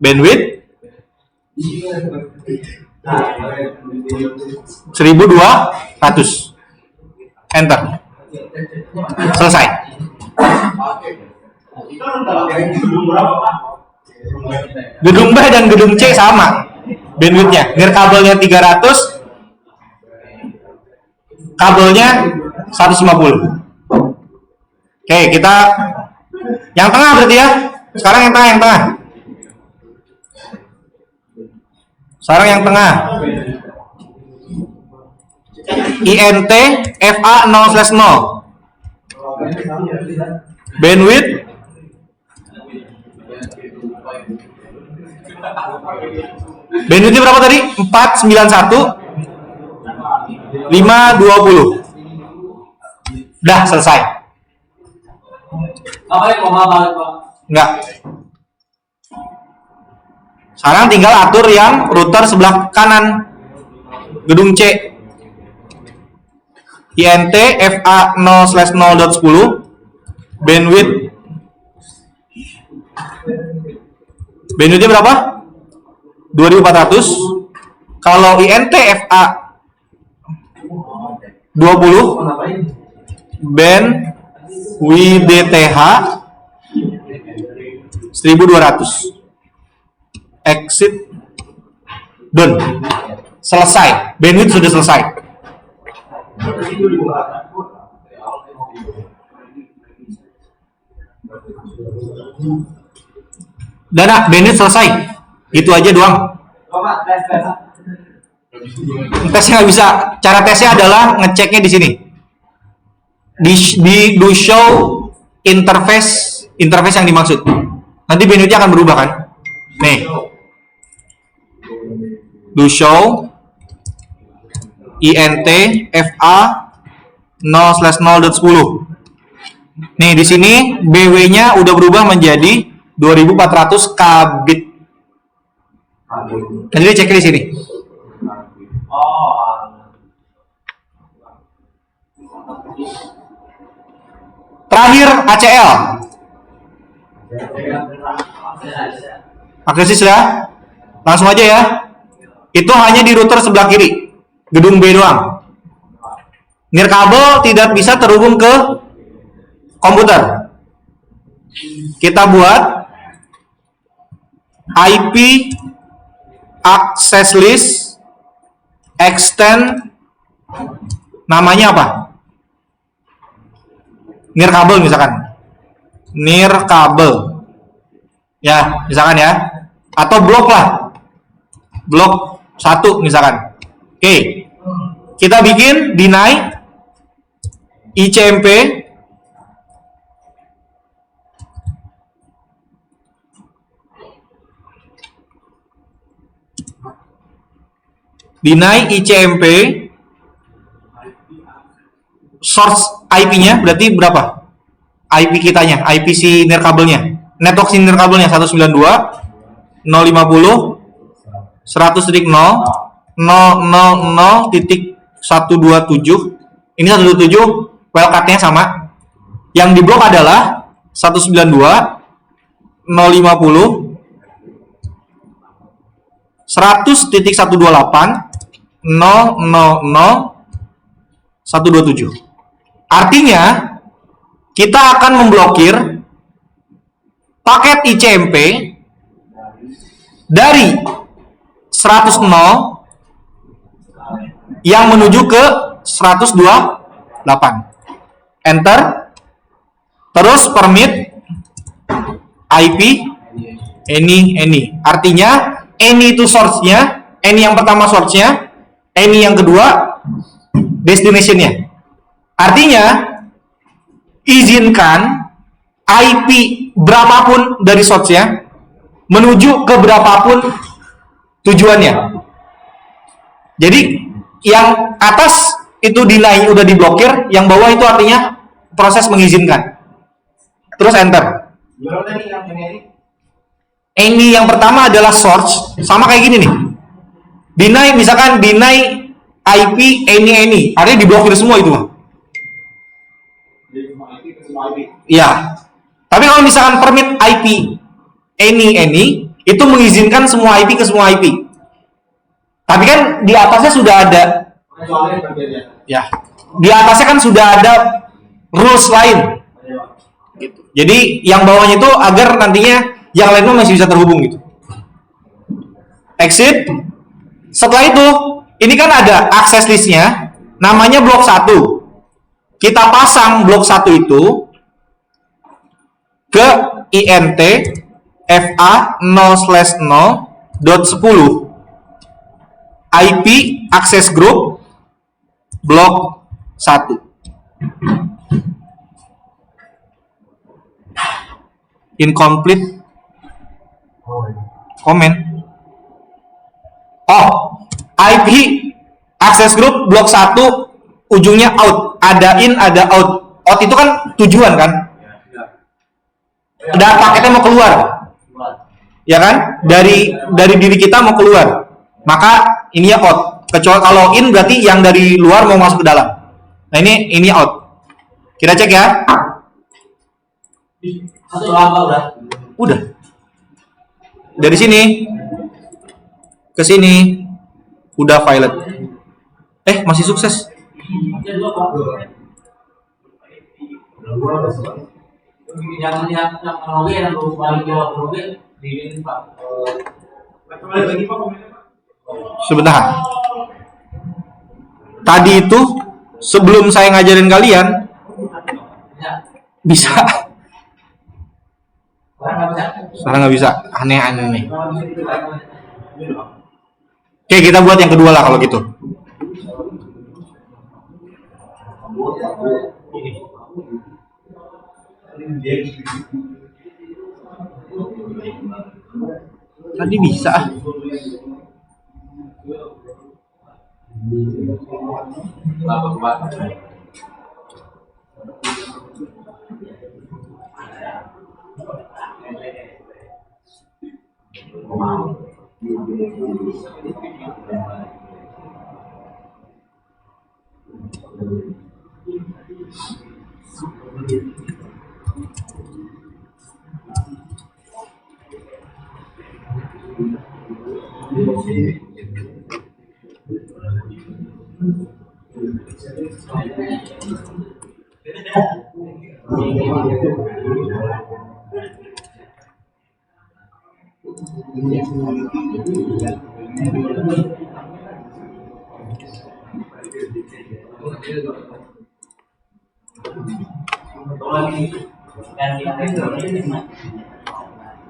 bandwidth 1200. Enter. Selesai. Gedung B dan gedung C sama bandwidthnya. Near kabelnya 300, kabelnya 150. Oke, kita yang tengah berarti ya. Sekarang yang tengah. Sekarang yang tengah. INT FA 0/0. Bandwidth bandwidthnya berapa tadi? 491 520. Udah selesai. Enggak. Sekarang tinggal atur yang router sebelah kanan gedung C. INT FA 0/0.10 bandwidthnya berapa? 2400. Kalau INT FA 20 band WDTH 1200. Exit done. Selesai. Bandwidth sudah selesai. Dana, bandwidth selesai. Gitu aja doang. Tesnya nggak bisa. Cara tesnya adalah ngeceknya di sini. Di do show interface yang dimaksud. Nanti bandwidthnya akan berubah kan? Nih. Do show INT FA 0/0.10. Nih di sini BW-nya udah berubah menjadi 2400 kbit. Jadi cek di sini. Terakhir ACL. Aksesis ya. Langsung aja ya. Itu hanya di router sebelah kiri. Gedung B doang. Near kabel tidak bisa terhubung ke komputer. Kita buat IP access list extend, namanya apa? Near kabel misalkan. Near kabel. Ya, misalkan ya. Atau blok lah. Blok 1 misalkan. Oke. Kita bikin deny ICMP source IP-nya berarti berapa? IP kitanya, IP si near kabelnya. Network si near kabelnya 192.050 100.000.127. Ini 127 wildcard-nya sama. Yang di blok adalah 192.050 100.128.000.127. Artinya kita akan memblokir paket ICMP dari 100 yang menuju ke 128. Enter. Terus permit IP any. Artinya any itu source-nya, any yang pertama source-nya, any yang kedua destination-nya. Artinya izinkan IP berapapun dari source-nya menuju ke berapapun tujuannya. Jadi yang atas itu deny, udah diblokir, yang bawah itu artinya proses mengizinkan. Terus enter. Any yang pertama adalah source, sama kayak gini nih. Deny, misalkan deny IP any, artinya diblokir semua itu. Iya. Tapi kalau misalkan permit IP any, itu mengizinkan semua IP ke semua IP. Tapi kan di atasnya sudah ada, ya, di atasnya kan sudah ada rules lain. Gitu. Jadi yang bawahnya itu agar nantinya yang lainnya masih bisa terhubung gitu. Exit. Setelah itu, ini kan ada access listnya, namanya blok 1. Kita pasang blok 1 itu ke int fa 0/0.10 IP access group blok 1. Incomplete comment. IP access group blok 1 ujungnya out. Ada in, ada out. Out itu kan tujuan kan? Ada paketnya mau keluar. Ya kan? Dari diri kita mau keluar. Maka ini ya out. Kecuali kalau in berarti yang dari luar mau masuk ke dalam. Nah ini out. Kita cek ya. Satu lama Udah. Dari sini ke sini udah violet. Masih sukses. Yang teknologi yang paling jauh teknologi di Pak. Sebentar. Tadi itu sebelum saya ngajarin kalian bisa. Sekarang nggak bisa. Aneh-aneh nih. Oke, kita buat yang kedua lah kalau gitu. Tadi bisa.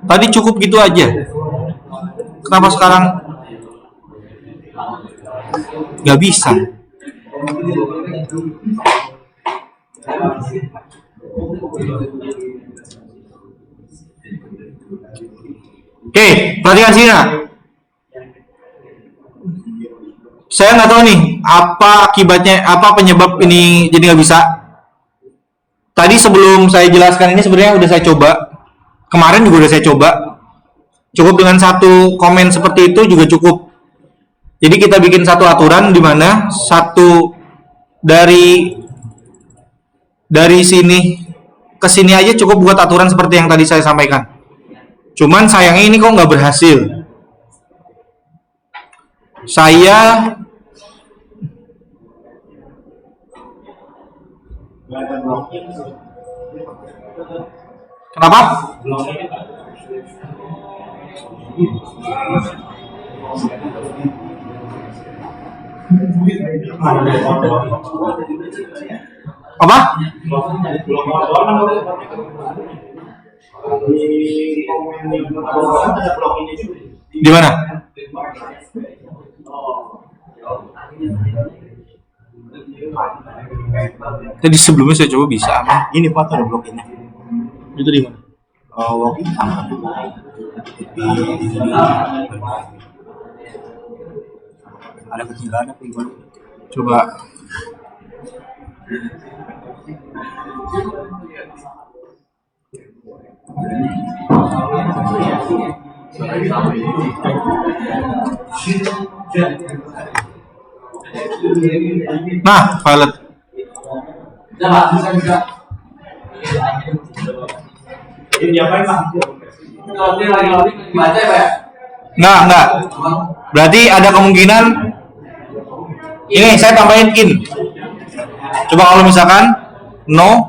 Tadi cukup gitu aja. Kenapa sekarang nggak bisa? Oke, perhatikan sini. Saya nggak tahu nih apa akibatnya, apa penyebab ini jadi nggak bisa. Tadi sebelum saya jelaskan ini sebenarnya udah saya coba. Kemarin juga udah saya coba. Cukup dengan satu komen seperti itu juga cukup. Jadi kita bikin satu aturan di mana satu dari sini ke sini aja cukup buat aturan seperti yang tadi saya sampaikan. Cuman sayangnya ini kok nggak berhasil. Saya kenapa? Apa? Di mana? Tadi sebelumnya saya coba bisa aman. Ini Pak, ada blok ini. Itu di mana? Walking ada ketinggalan apa gimana? Coba. Nah, pilot. Ini diapain Pak? Ini lagi baca ya Pak? Enggak. Berarti ada kemungkinan ini saya tambahin in. Coba kalau misalkan no.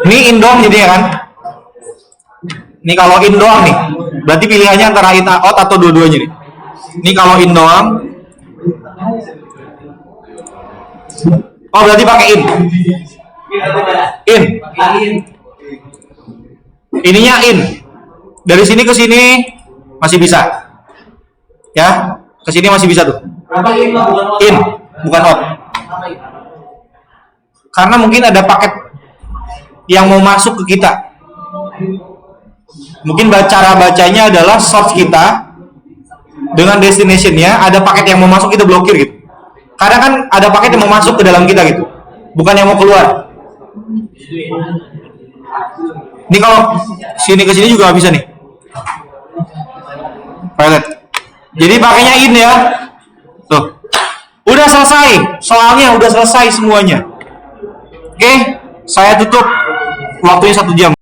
Ini in doang jadi ya kan? Ini kalau in doang nih, berarti pilihannya antara in out atau dua-duanya nih. Ini kalau in doang. Oh berarti pakai in. In. Ininya in. Dari sini ke sini masih bisa. Ya, ke sini masih bisa tuh. In, bukan out. Karena mungkin ada paket yang mau masuk ke kita. Mungkin cara bacanya adalah source kita dengan destination-nya, ada paket yang mau masuk kita blokir gitu. Kadang kan ada paket yang mau masuk ke dalam kita gitu, bukan yang mau keluar. Ini kalau sini ke sini juga bisa nih. Pilot. Jadi pakainya in ya. Tuh. Udah selesai. Soalnya udah selesai semuanya. Oke, saya tutup. Waktunya 1 jam.